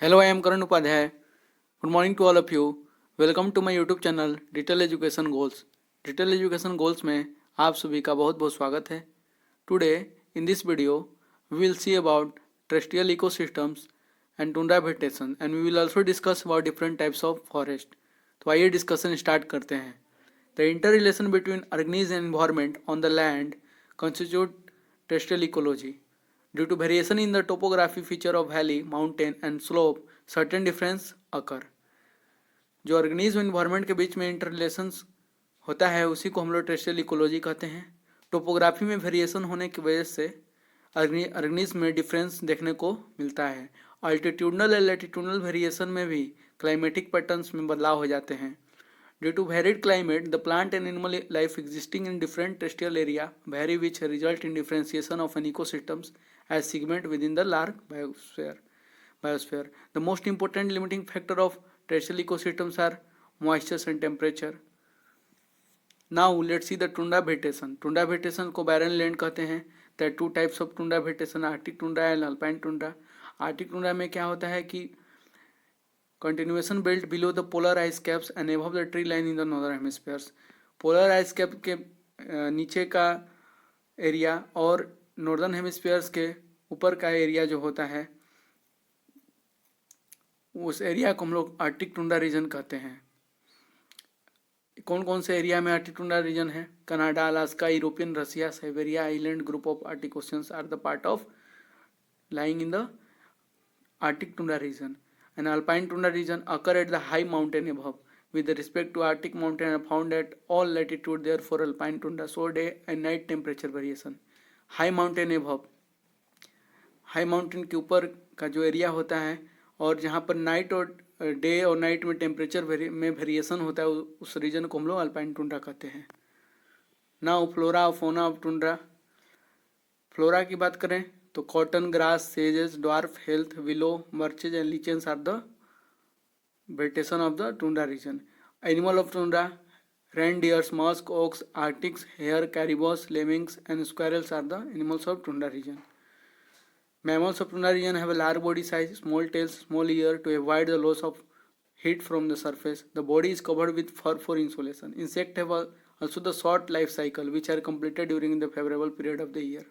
Hello, I am Karan Upadhyay. Good morning to all of you. Welcome to my YouTube channel detail education goals. Detail education goals में आप सभी का बहुत बहुत स्वागत है। Today in this video we will see about terrestrial ecosystems and tundra vegetation and we will also discuss about different types of forest. तो आइए डिस्कशन स्टार्ट करते हैं। The inter relation between organism and environment on the land constitute terrestrial ecology. Due to variation in the topography feature of valley, mountain and slope, certain difference occur. जो organism environment के बीच में inter relations होता है उसी को हम लोग टेरेस्ट्रियल इकोलॉजी कहते हैं। टोपोग्राफी में वेरिएशन होने की वजह से ऑर्गेनिज्म में डिफरेंस देखने को मिलता है। अल्टीट्यूडनल या लैटिट्यूडनल वेरिएशन में भी क्लाइमेटिक पैटर्न्स में बदलाव हो जाते हैं। Due to varied climate, the plant and animal life existing in different terrestrial area vary, which result in differentiation of an ecosystems as segment within the large biosphere. The most important limiting factor of terrestrial ecosystems are moisture and temperature. Now let's see the tundra vegetation. Tundra vegetation को barren land कहते हैं। There are two types of tundra vegetation, Arctic tundra and alpine tundra. Arctic tundra में क्या होता है कि continuation belt below the polar ice caps and above the tree line in the northern hemispheres. Polar ice cap के नीचे का area और northern hemispheres के ऊपर का एरिया जो होता है उस एरिया को हम लोग आर्टिक टुंड्रा रीजन कहते हैं। कौन कौन से एरिया में आर्टिक टुंड्रा रीजन है? Canada, Alaska, European, Russia, Siberia island group of arctic oceans are the part of lying in the Arctic tundra region. An alpine tundra region occur at the high mountain above. With respect to Arctic mountain are found at all latitude, therefore alpine tundra show day and night temperature variation. High mountain above, high mountain के ऊपर का जो area होता है और जहाँ पर night और डे और नाइट में टेम्परेचर में वेरिएशन होता है उस रीजन को हम लोग अल्पाइन टुंड्रा कहते हैं। नाउ फ्लोरा और फौना ऑफ टुंड्रा। फ्लोरा की बात करें तो कॉटन, ग्रास, सेजेस, dwarf, heath, willow, birches and lichens are the vegetation of the tundra region. Animal of tundra: reindeers, musk ox, arctics, hare, caribous, lemmings and squirrels are the animals of tundra region. Mammals of tundra region have a large body size, small tails, small ear to avoid the loss of heat from the surface. The body is covered with fur for insulation. Insects have also the short life cycle which are completed during the favorable period of the year.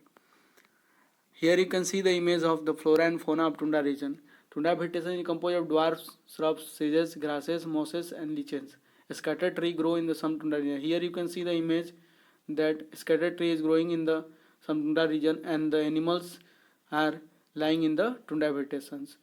Here you can see the image of the flora and fauna of tundra region. Tundra vegetation is composed of dwarfs, shrubs, sedges, grasses, mosses and lichens. A scattered tree grow in the some tundra region. Here you can see the image that scattered tree is growing in the some tundra region and the animals are lying in the tundra vegetations.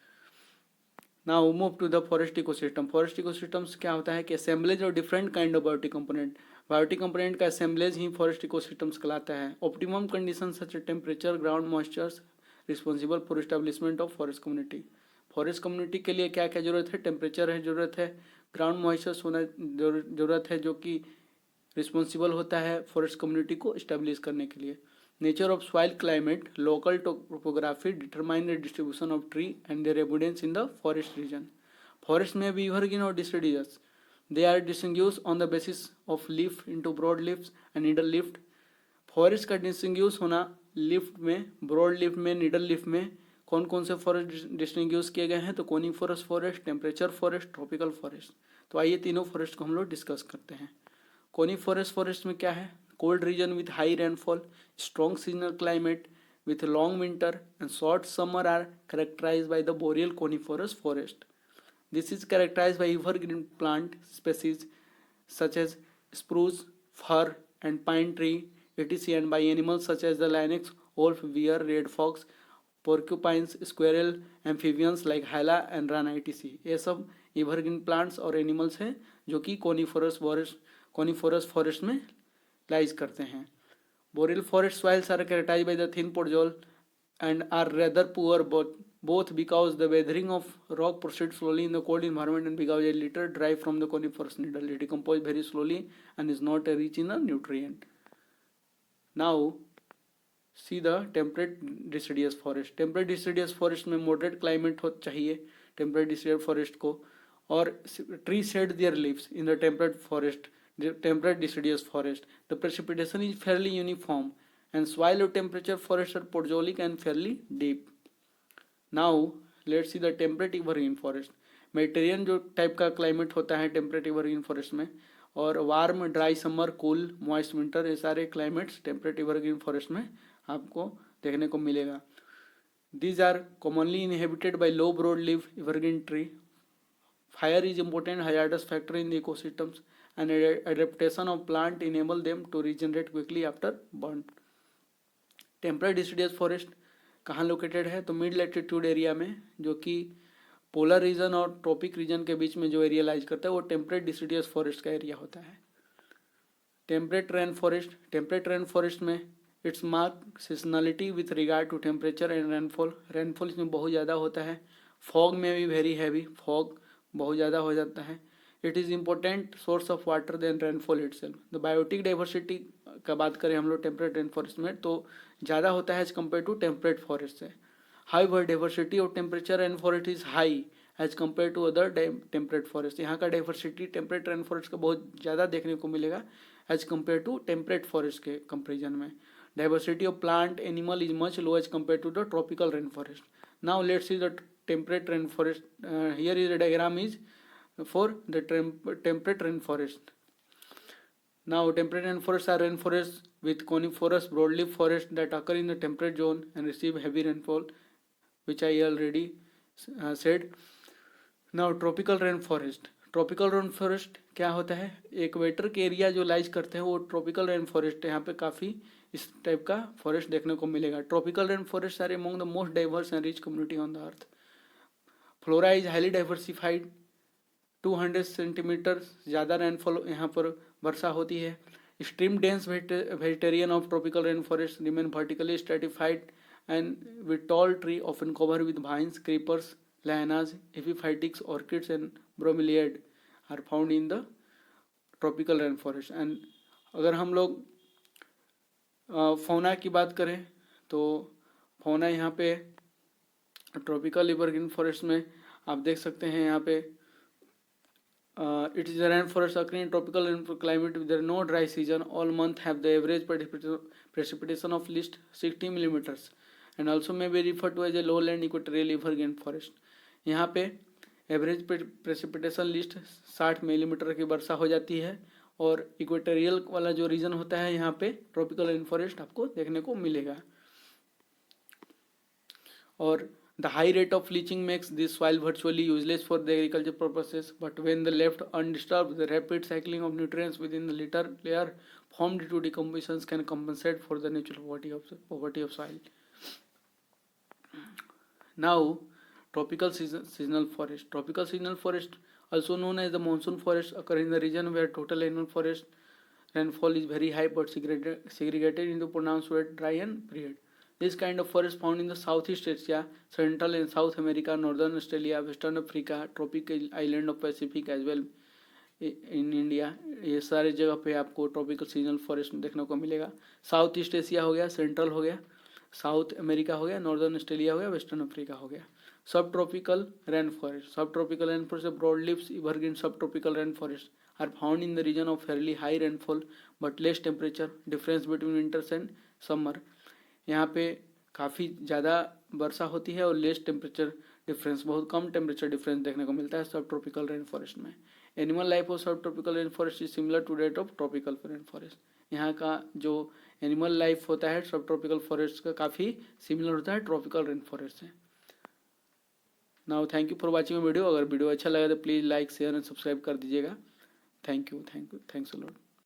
Now move to the forest ecosystem. Forest ecosystems क्या होता है कि assemblage of different kind of biotic component. Biotic component का assemblage ही forest ecosystems कहलाता है. Optimum condition such temperature, ground moistures responsible for establishment of forest community. Forest community के लिए क्या क्या जरूरत है? टेम्परेचर है जरूरत है, ग्राउंड मॉइस्चर्स होना जरूरत है जो कि रिस्पॉन्सिबल होता है फॉरेस्ट कम्युनिटी को इस्टेब्लिश करने के लिए. Nature of soil, climate, local topography determine the distribution of tree and their abundance in the forest region. Forest में भी एवरग्रीन और deciduous. They are distinguished on the basis of leaf into broad leaves and needle leaf. Forest का डिस्टिंग्यूश होना leaf में, broad leaf में, needle leaf में कौन कौन से फॉरेस्ट डिस्टिंग्यूश किए गए हैं? तो coniferous forest, temperature forest, tropical forest. तो आइए तीनों फॉरेस्ट को हम लोग डिस्कस करते हैं. कोनिफरस फॉरेस्ट में क्या है? Cold region with high rainfall, strong seasonal climate with long winter and short summer are characterized by the boreal coniferous forest. This is characterized by evergreen plant species such as spruce, fir and pine tree etc. and by animals such as the lynx, wolf, bear, red fox, porcupines, squirrel, amphibians like hyla and rana etc. ये सब evergreen plants और animals हैं जो कि coniferous forest में lies करते हैं. Boreal forest soils are characterized by the thin podule and are rather poor both because the weathering of rock proceeds slowly in the cold environment and because a little dry from the coniferous needle. It decomposes very slowly and is not rich in a nutrient. Now see the temperate deciduous forest. Temperate deciduous forest में moderate climate हो चाहिए temperate deciduous forest को, और tree shed their leaves in the temperate deciduous forest. The precipitation is fairly uniform and soil temperature forests are podzolic and fairly deep. Now let's see the temperate evergreen forest. Mediterranean जो type का climate होता है temperate evergreen forest में, और warm dry summer, cool moist winter, ये सारे climates temperate evergreen forest में आपको देखने को मिलेगा। These are commonly inhabited by low broad-leaf evergreen tree. Fire is important hazardous factor in the ecosystems, and adaptation of plant enable them to regenerate quickly after burn. Temperate deciduous forest कहाँ located है? तो mid latitude area में, जो कि polar region और tropic region के बीच में जो एरिया लाइज करता है वो टेम्परेट डिसिडियस फॉरेस्ट का एरिया होता है। टेम्परेट रेन फॉरेस्ट में its mark seasonality with regard to temperature and rainfall. Rainfall इसमें बहुत ज़्यादा होता है। फॉग में भी वेरी हैवी, फॉग बहुत ज़्यादा हो जाता है। It is important source of water then rainfall itself. The biotic diversity का बात करें हम लोग टेम्परेट रेन फॉरेस्ट में, तो ज़्यादा होता है as compare to temperate forest से। However diversity of temperature rain forest is high as compare to other temperate forest. यहाँ का डाइवर्सिटी टेम्परेट रेन फॉरेस्ट का बहुत ज़्यादा देखने को मिलेगा as compare to temperate forest के कंपेरिजन में। Diversity of plant animal is much low as compared to the tropical rainforest. Now let's see the temperate rainforest. Here is a diagram is for the temperate rainforest. Now temperate rainforests are rainforests with coniferous broadleaf forest that occur in the temperate zone and receive heavy rainfall, which I already said. Now tropical rainforest. Tropical rain forest क्या होता है? Equator के area जो lies करते हैं वो tropical rain forest है। यहाँ पे काफ़ी इस टाइप का फॉरेस्ट देखने को मिलेगा। Tropical rain forest are among the most diverse and rich community on the earth. Flora is highly diversified. 200 centimetre ज़्यादा रेनफॉल यहाँ पर वर्षा होती है। Stream dense vegetarian of tropical rain forest remain vertically stratified and with tall tree often cover with vines, creepers, lianas, epiphytics, orchids and bromeliad are found in the tropical rainforest. And अगर हम लोग fauna की बात करें तो fauna यहाँ पे tropical evergreen forest में आप देख सकते हैं। यहाँ पे it is rain forest occurring in tropical climate with no dry season. All month have the average precipitation of least 60 millimeters and also may be referred to as a lowland equatorial evergreen forest. यहाँ पे average precipitation list 60 millimetre की वर्षा हो जाती है, और equatorial वाला जो reason होता है यहाँ पे ट्रॉपिकल रेन फॉरेस्ट आपको देखने को मिलेगा। और the high rate of leaching makes this soil virtually useless for the agriculture purposes, but when the left undisturbed the rapid cycling of nutrients with in the litre layer formed due to decomposition can compensate for the natural poverty of soil. Now, tropical seasonal forest. Tropical seasonal forest, also known as the monsoon forest, occur in the region where total annual forest rainfall is very high but segregated into pronounced wet, dry and period. This kind of forest found in the Southeast Asia, Central and South America, Northern Australia, Western Africa, tropical island of Pacific as well in India, ये सारे जगह पे आपको tropical seasonal forest देखने को मिलेगा। South east Asia हो गया, सेंट्रल हो गया, साउथ अमेरिका हो गया, नॉर्दर्न ऑस्ट्रेलिया हो गया, वेस्टर्न अफ्रीका हो गया। सब tropical rain forest broad leaves evergreen सब tropical rain forest are found in the region of fairly high rainfall but less temperature difference between winters and summer. यहाँ पे काफ़ी ज़्यादा वर्षा होती है और लेस टेम्परेचर डिफरेंस, बहुत कम टेम्परेचर डिफरेंस देखने को मिलता है सब ट्रॉपिकल रेन फॉरेस्ट में। एनिमल लाइफ ऑफ सब tropical rain forest is similar to that of tropical rain forest. यहाँ का जो एनिमल लाइफ होता है सब ट्रॉपिकल फॉरेस्ट का काफ़ी सिमिलर होता है ट्रॉपिकल रेन फॉरेस्ट से। Now thank you for watching video. अगर वीडियो अच्छा लगा तो please like share and subscribe कर दीजिएगा। Thanks a lot.